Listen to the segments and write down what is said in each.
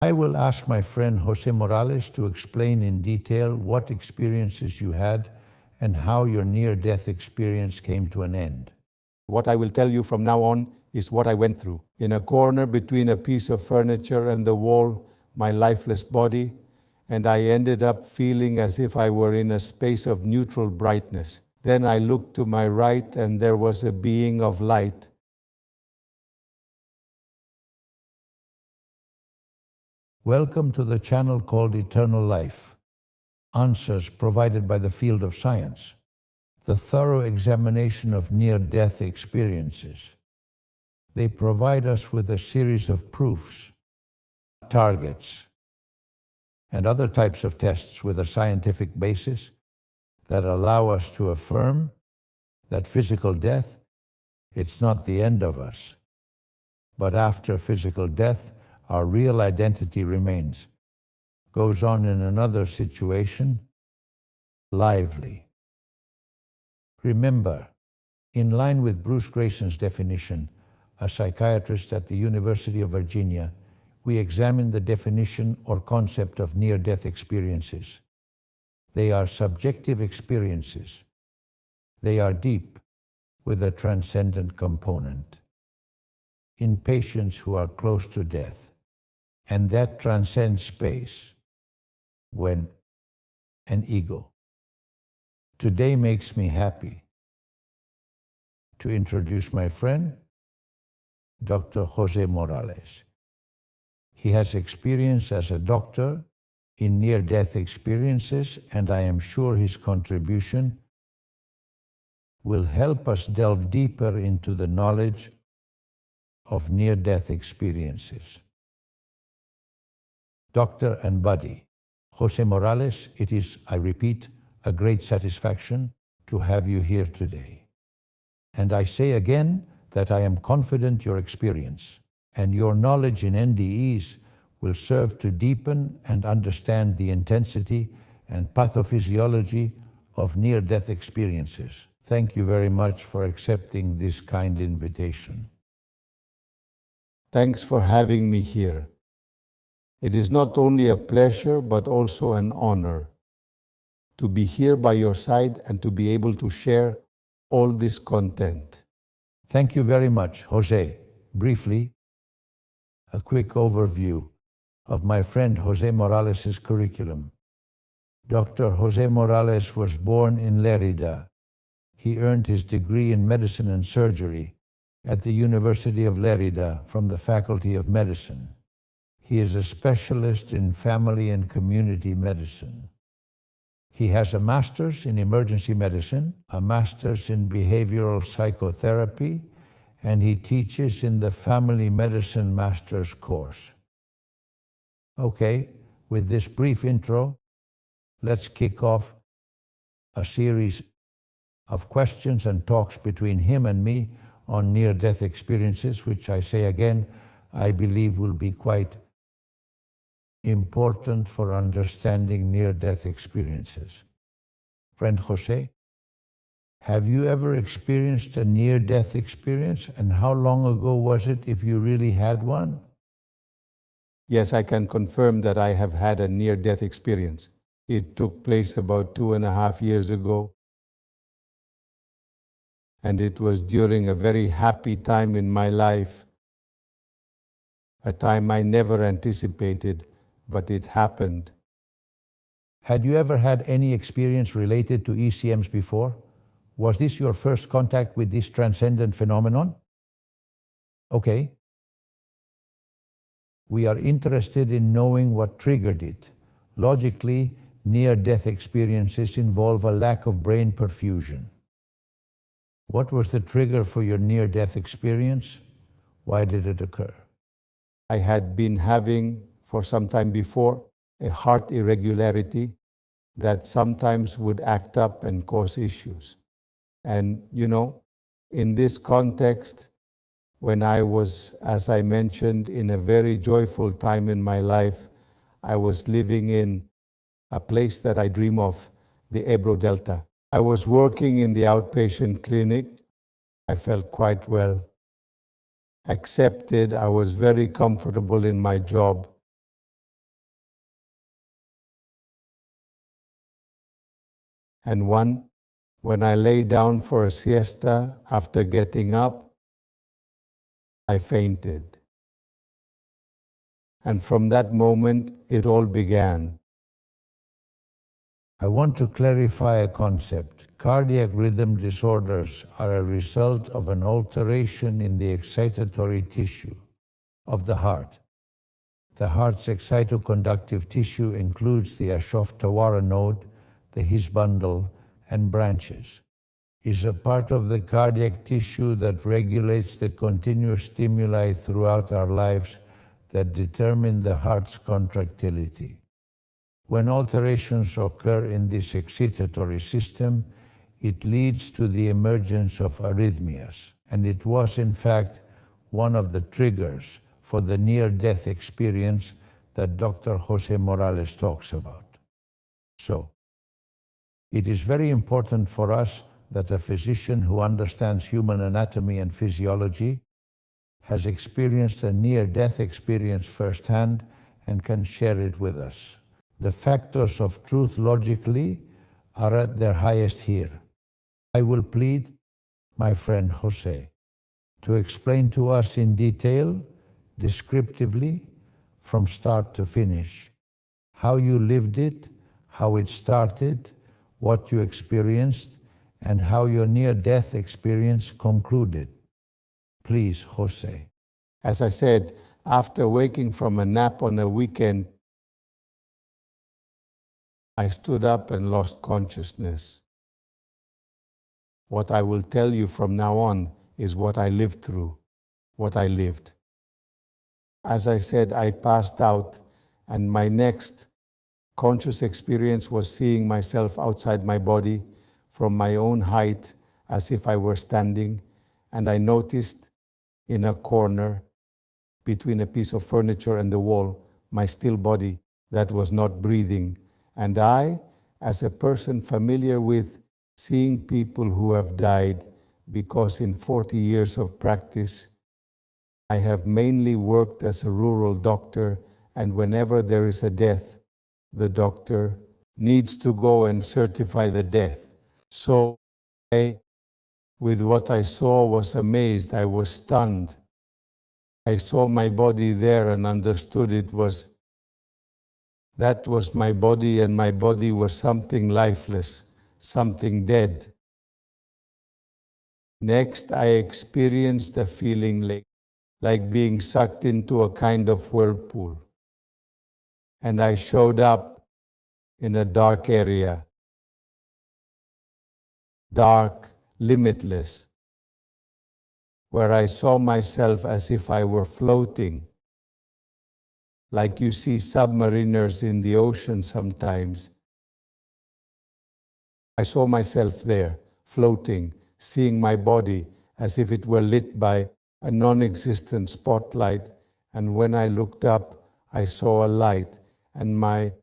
I will ask my friend José Morales to explain in detail what experiences you had and how your near-death experience came to an end. What I will tell you from now on is what I went through. In a corner between a piece of furniture and the wall, my lifeless body, and I ended up feeling as if I were in a space of neutral brightness. Then I looked to my right and there was a being of light. Welcome to the channel called Eternal Life. Answers provided by the field of science. The thorough examination of near-death experiences. They provide us with a series of proofs, targets, and other types of tests with a scientific basis that allow us to affirm that physical death, it's not the end of us. But after physical death, our real identity remains, goes on in another situation, lively. Remember, in line with Bruce Grayson's definition, a psychiatrist at the University of Virginia, we examine the definition or concept of near-death experiences. They are subjective experiences. They are deep, with a transcendent component. In patients who are close to death, and that transcends space, when, and ego. Today makes me happy to introduce my friend, Dr. José Morales. He has experience as a doctor in near-death experiences, and I am sure his contribution will help us delve deeper into the knowledge of near-death experiences. Doctor and buddy, José Morales, it is, I repeat, a great satisfaction to have you here today. And I say again that I am confident your experience and your knowledge in NDEs will serve to deepen and understand the intensity and pathophysiology of near-death experiences. Thank you very much for accepting this kind invitation. Thanks for having me here. It is not only a pleasure, but also an honor to be here by your side and to be able to share all this content. Thank you very much, José. Briefly, a quick overview of my friend José Morales' curriculum. Dr. José Morales was born in Lérida. He earned his degree in medicine and surgery at the University of Lérida from the Faculty of Medicine. He is a specialist in family and community medicine. He has a master's in emergency medicine, a master's in behavioral psychotherapy, and he teaches in the family medicine master's course. Okay, with this brief intro, let's kick off a series of questions and talks between him and me on near-death experiences, which I say again, I believe will be quite important for understanding near-death experiences. Friend José, have you ever experienced a near-death experience, and how long ago was it if you really had one? Yes, I can confirm that I have had a near-death experience. It took place about 2.5 years ago, and it was during a very happy time in my life, a time I never anticipated, but it happened. Had you ever had any experience related to ECMs before? Was this your first contact with this transcendent phenomenon? Okay. We are interested in knowing what triggered it. Logically, near-death experiences involve a lack of brain perfusion. What was the trigger for your near-death experience? Why did it occur? I had been having, for some time before, a heart irregularity that sometimes would act up and cause issues. And, in this context, when I was, as I mentioned, in a very joyful time in my life, I was living in a place that I dream of, the Ebro Delta. I was working in the outpatient clinic. I felt quite well, accepted. I was very comfortable in my job. and one when I lay down for a siesta after getting up, I fainted. And from that moment, it all began. I want to clarify a concept. Cardiac rhythm disorders are a result of an alteration in the excitatory tissue of the heart. The heart's excitoconductive tissue includes the Ashoftawara node, the His bundle, and branches. Is a part of the cardiac tissue that regulates the continuous stimuli throughout our lives that determine the heart's contractility. When alterations occur in this excitatory system, it leads to the emergence of arrhythmias, and it was in fact one of the triggers for the near-death experience that Dr. José Morales talks about. So, it is very important for us that a physician who understands human anatomy and physiology has experienced a near-death experience firsthand and can share it with us. The factors of truth logically are at their highest here. I will plead, my friend José, to explain to us in detail, descriptively, from start to finish, how you lived it, how it started, what you experienced, and how your near-death experience concluded. Please, José. As I said, after waking from a nap on a weekend, I stood up and lost consciousness. What I will tell you from now on is what I lived through, what I lived. As I said, I passed out, and my next conscious experience was seeing myself outside my body from my own height as if I were standing, and I noticed in a corner between a piece of furniture and the wall my still body that was not breathing. And I, as a person familiar with seeing people who have died, because in 40 years of practice, I have mainly worked as a rural doctor, and whenever there is a death, the doctor needs to go and certify the death. So I, with what I saw, was amazed. I was stunned. I saw my body there and understood that was my body, and my body was something lifeless, something dead. Next, I experienced a feeling like being sucked into a kind of whirlpool. And I showed up in a dark area, dark, limitless, where I saw myself as if I were floating, like you see submariners in the ocean sometimes. I saw myself there, floating, seeing my body as if it were lit by a non-existent spotlight, and when I looked up, I saw a light, and my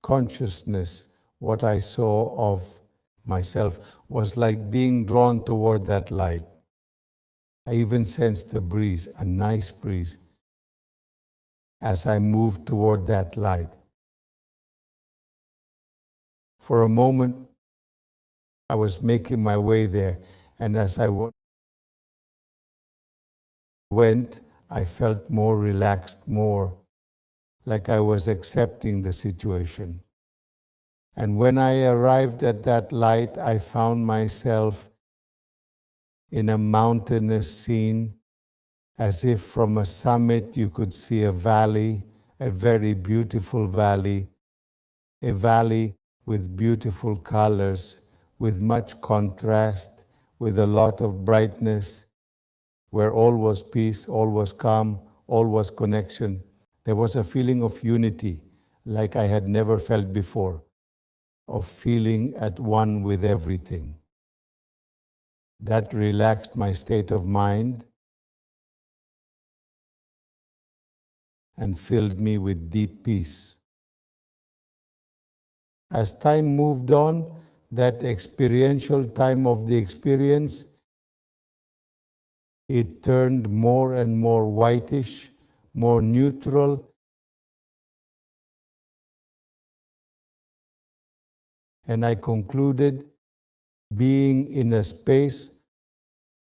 consciousness, what I saw of myself, was like being drawn toward that light. I even sensed a breeze, a nice breeze, as I moved toward that light. For a moment, I was making my way there, and as I went, I felt more relaxed, more like I was accepting the situation. And when I arrived at that light, I found myself in a mountainous scene, as if from a summit you could see a valley, a very beautiful valley, a valley with beautiful colors, with much contrast, with a lot of brightness, where all was peace, all was calm, all was connection. There was a feeling of unity like I had never felt before, of feeling at one with everything. That relaxed my state of mind and filled me with deep peace. As time moved on, that experiential time of the experience, it turned more and more whitish, more neutral, and I concluded being in a space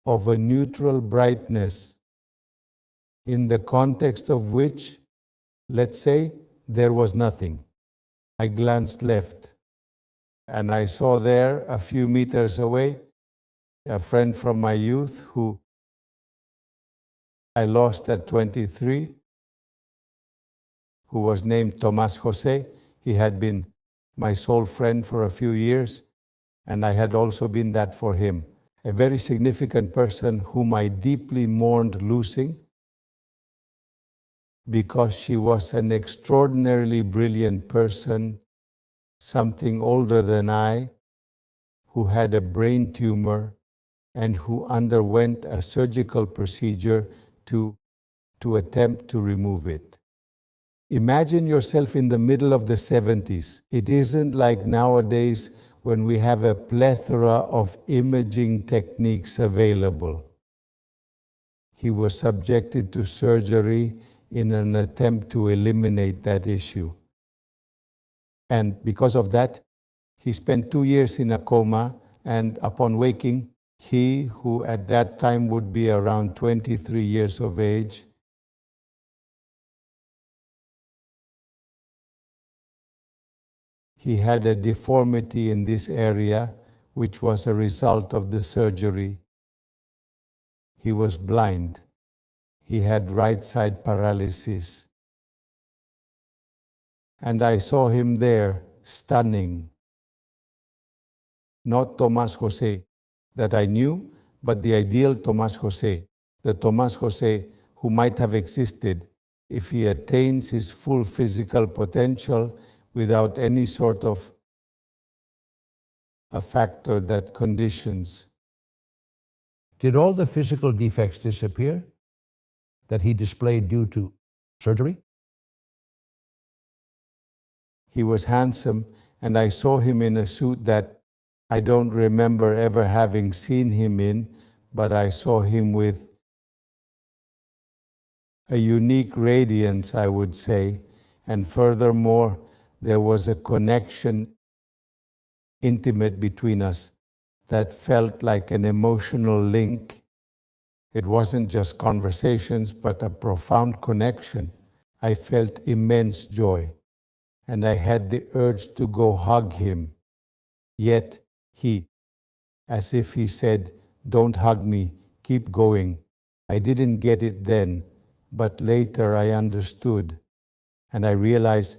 of a neutral brightness, in the context of which, let's say, there was nothing. I glanced left, and I saw there, a few meters away, a friend from my youth who I lost at 23, who was named Tomas José. He had been my sole friend for a few years, and I had also been that for him. A very significant person whom I deeply mourned losing, because she was an extraordinarily brilliant person, something older than I, who had a brain tumor and who underwent a surgical procedure to attempt to remove it. Imagine yourself in the middle of the 70s. It isn't like nowadays when we have a plethora of imaging techniques available. He was subjected to surgery in an attempt to eliminate that issue. And because of that, he spent 2 years in a coma, and upon waking, he, who at that time would be around 23 years of age, he had a deformity in this area, which was a result of the surgery. He was blind. He had right side paralysis. And I saw him there, stunning. Not Tomas José that I knew, but the ideal Tomas José, the Tomas José who might have existed if he attains his full physical potential without any sort of a factor that conditions. Did all the physical defects disappear that he displayed due to surgery? He was handsome, and I saw him in a suit that I don't remember ever having seen him in, but I saw him with a unique radiance, I would say, and furthermore, there was a connection intimate between us that felt like an emotional link. It wasn't just conversations, but a profound connection. I felt immense joy, and I had the urge to go hug him. Yet he, as if he said, "Don't hug me, keep going." I didn't get it then, but later I understood, and I realized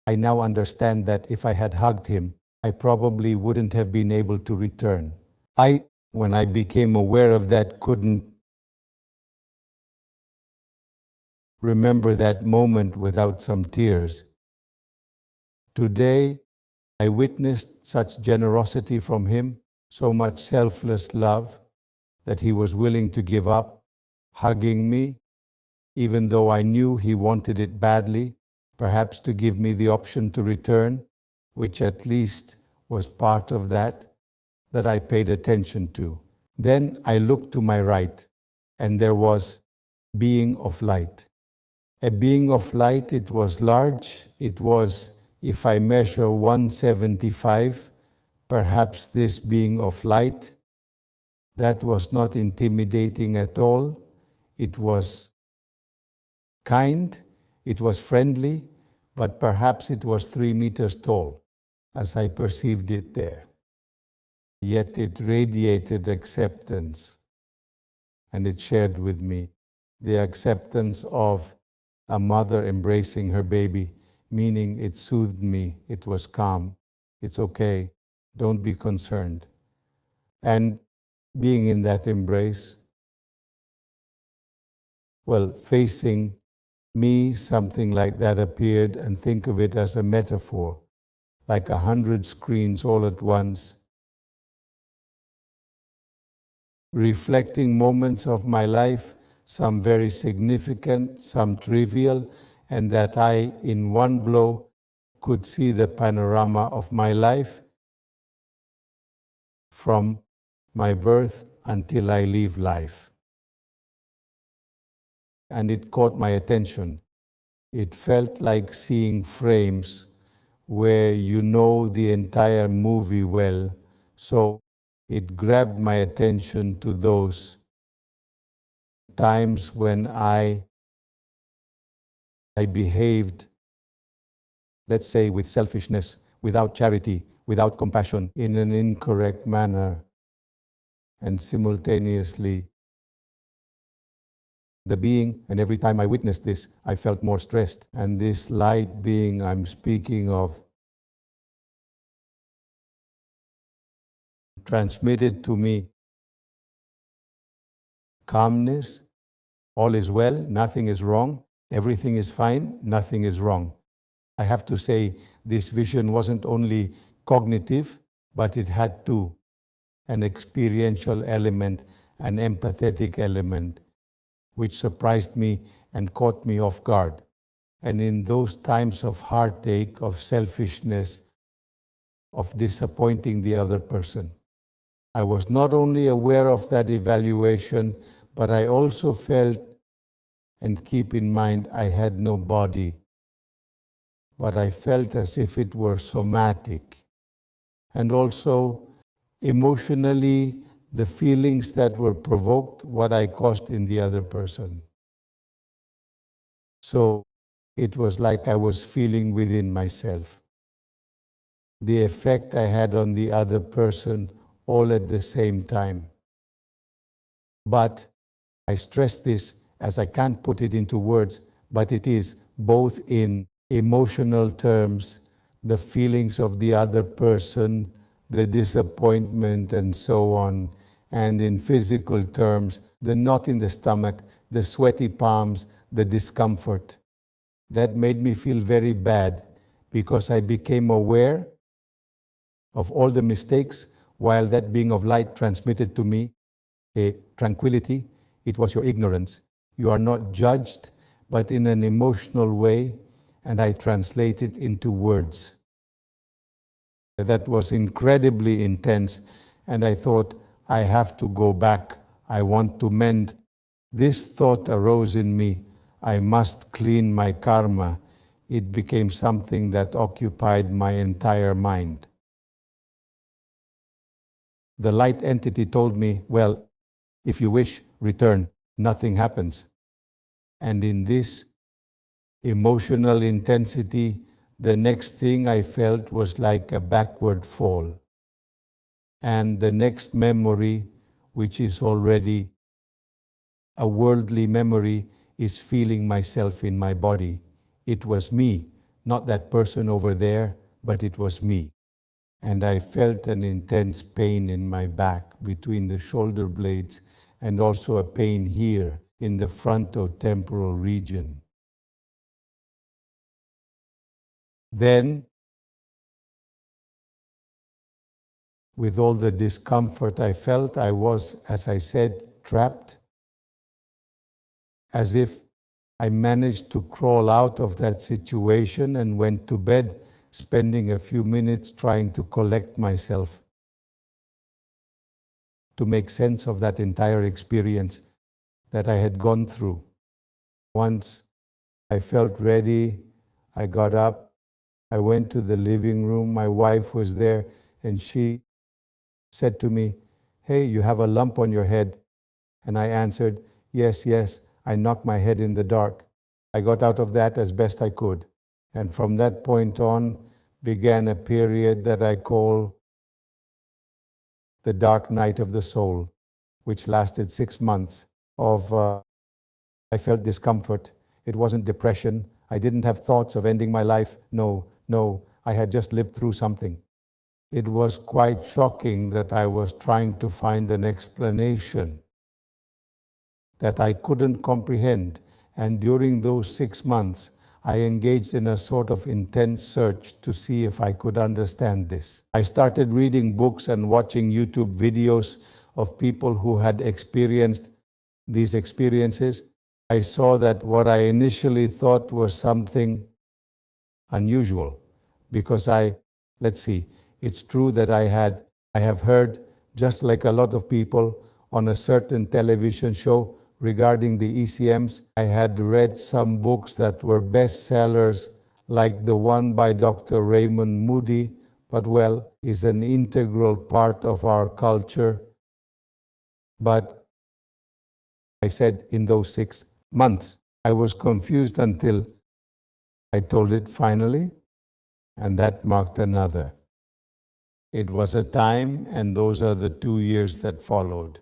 I now understand that if I had hugged him, I probably wouldn't have been able to return. When I became aware of that, couldn't remember that moment without some tears. Today, I witnessed such generosity from him, so much selfless love, that he was willing to give up, hugging me, even though I knew he wanted it badly, perhaps to give me the option to return, which at least was part of that I paid attention to. Then I looked to my right, and there was being of light. A being of light, it was large, it was, if I measure 175, perhaps this being of light, that was not intimidating at all. It was kind, it was friendly, but perhaps it was 3 meters tall, as I perceived it there. Yet it radiated acceptance, and it shared with me the acceptance of a mother embracing her baby, meaning it soothed me, it was calm, it's okay, don't be concerned. And being in that embrace, well, facing me, something like that appeared, and think of it as a metaphor, like 100 screens all at once, reflecting moments of my life, some very significant, some trivial, and that I, in one blow, could see the panorama of my life from my birth until I leave life. And it caught my attention. It felt like seeing frames where you know the entire movie well, so it grabbed my attention to those times when I behaved, let's say, with selfishness, without charity, without compassion, in an incorrect manner, and simultaneously the being, and every time I witnessed this, I felt more stressed. And this light being I'm speaking of transmitted to me calmness, all is well, nothing is wrong, everything is fine, nothing is wrong. I have to say, this vision wasn't only cognitive, but it had too an experiential element, an empathetic element, which surprised me and caught me off guard. And in those times of heartache, of selfishness, of disappointing the other person, I was not only aware of that evaluation, but I also felt, and keep in mind, I had no body, but I felt as if it were somatic. And also, emotionally, the feelings that were provoked, what I caused in the other person. So it was like I was feeling within myself the effect I had on the other person all at the same time. But I stress this as I can't put it into words, but it is both in emotional terms, the feelings of the other person, the disappointment and so on, and in physical terms, the knot in the stomach, the sweaty palms, the discomfort. That made me feel very bad because I became aware of all the mistakes while that being of light transmitted to me a tranquility. It was your ignorance. You are not judged, but in an emotional way, and I translate it into words. That was incredibly intense, and I thought, I have to go back. I want to mend. This thought arose in me. I must clean my karma. It became something that occupied my entire mind. The light entity told me, well, if you wish, return. Nothing happens. And in this emotional intensity, the next thing I felt was like a backward fall. And the next memory, which is already a worldly memory, is feeling myself in my body. It was me, not that person over there, but it was me. And I felt an intense pain in my back between the shoulder blades, and also a pain here in the frontotemporal region. Then, with all the discomfort I felt, I was, as I said, trapped, as if I managed to crawl out of that situation and went to bed, spending a few minutes trying to collect myself, to make sense of that entire experience that I had gone through. Once I felt ready, I got up, I went to the living room, my wife was there, and she said to me, "Hey, you have a lump on your head." And I answered, yes, I knocked my head in the dark. I got out of that as best I could. And from that point on began a period that I call the dark night of the soul, which lasted 6 months of, I felt discomfort. It wasn't depression. I didn't have thoughts of ending my life. No, I had just lived through something. It was quite shocking that I was trying to find an explanation that I couldn't comprehend. And during those 6 months, I engaged in a sort of intense search to see if I could understand this. I started reading books and watching YouTube videos of people who had experienced these experiences. I saw that what I initially thought was something unusual, because it's true that I have heard, just like a lot of people, on a certain television show regarding the ECMs. I had read some books that were bestsellers like the one by Dr. Raymond Moody, but well, is an integral part of our culture. But I said in those 6 months, I was confused until I told it finally, and that marked another. It was a time, and those are the 2 years that followed.